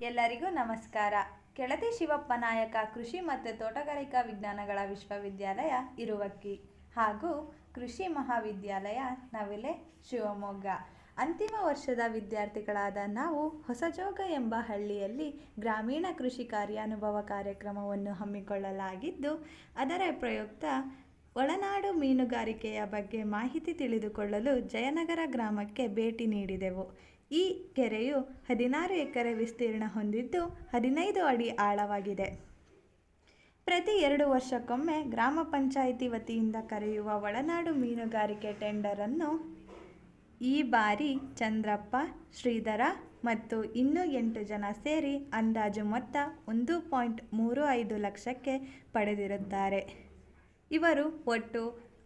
ಎಲ್ಲರಿಗೂ ನಮಸ್ಕಾರ. ಕೆಳದಿ ಶಿವಪ್ಪ ನಾಯಕ ಕೃಷಿ ಮತ್ತು ತೋಟಗಾರಿಕಾ ವಿಜ್ಞಾನಗಳ ವಿಶ್ವವಿದ್ಯಾಲಯ ಇರುವಕ್ಕಿ ಹಾಗೂ ಕೃಷಿ ಮಹಾವಿದ್ಯಾಲಯ ನವಿಲೆ ಶಿವಮೊಗ್ಗ ಅಂತಿಮ ವರ್ಷದ ವಿದ್ಯಾರ್ಥಿಗಳಾದ ನಾವು ಹೊಸಜೋಗ ಎಂಬ ಹಳ್ಳಿಯಲ್ಲಿ ಗ್ರಾಮೀಣ ಕೃಷಿ ಕಾರ್ಯಾನುಭವ ಕಾರ್ಯಕ್ರಮವನ್ನು ಹಮ್ಮಿಕೊಳ್ಳಲಾಗಿದ್ದು, ಅದರ ಪ್ರಯುಕ್ತ ಒಳನಾಡು ಮೀನುಗಾರಿಕೆಯ ಬಗ್ಗೆ ಮಾಹಿತಿ ತಿಳಿದುಕೊಳ್ಳಲು ಜಯನಗರ ಗ್ರಾಮಕ್ಕೆ ಭೇಟಿ ನೀಡಿದೆವು. ಈ ಕೆರೆಯು 16 ಎಕರೆ ವಿಸ್ತೀರ್ಣ ಹೊಂದಿದ್ದು 15 ಅಡಿ ಆಳವಾಗಿದೆ. ಪ್ರತಿ 2 ವರ್ಷಕ್ಕೊಮ್ಮೆ ಗ್ರಾಮ ಪಂಚಾಯಿತಿ ವತಿಯಿಂದ ಕರೆಯುವ ಒಳನಾಡು ಮೀನುಗಾರಿಕೆ ಟೆಂಡರನ್ನು ಈ ಬಾರಿ ಚಂದ್ರಪ್ಪ, ಶ್ರೀಧರ ಮತ್ತು ಇನ್ನೂ 8 ಜನ ಸೇರಿ ಅಂದಾಜು ಮೊತ್ತ 1.35 ಲಕ್ಷಕ್ಕೆ ಪಡೆದಿರುತ್ತಾರೆ. ಇವರು ಒಟ್ಟು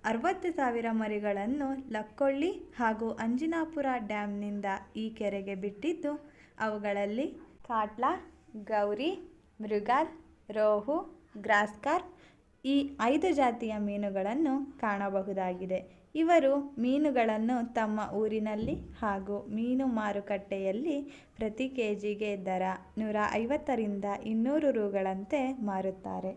60,000 ಮರಿಗಳನ್ನು ಲಕ್ಕೊಳ್ಳಿ ಹಾಗೂ ಅಂಜಿನಾಪುರ ಡ್ಯಾಂನಿಂದ ಈ ಕೆರೆಗೆ ಬಿಟ್ಟಿದ್ದು, ಅವುಗಳಲ್ಲಿ ಕಾಟ್ಲಾ, ಗೌರಿ, ಮೃಗಾಲ್, ರೋಹು, ಗ್ರಾಸ್ಕಾರ್ಪ್ ಈ 5 ಜಾತಿಯ ಮೀನುಗಳನ್ನು ಕಾಣಬಹುದಾಗಿದೆ. ಇವರು ಮೀನುಗಳನ್ನು ತಮ್ಮ ಊರಿನಲ್ಲಿ ಹಾಗೂ ಮೀನು ಮಾರುಕಟ್ಟೆಯಲ್ಲಿ ಪ್ರತಿ ಕೆಜಿಗೆ ದರ 150 ರಿಂದ 200 ರುಗಳಂತೆ ಮಾರುತ್ತಾರೆ.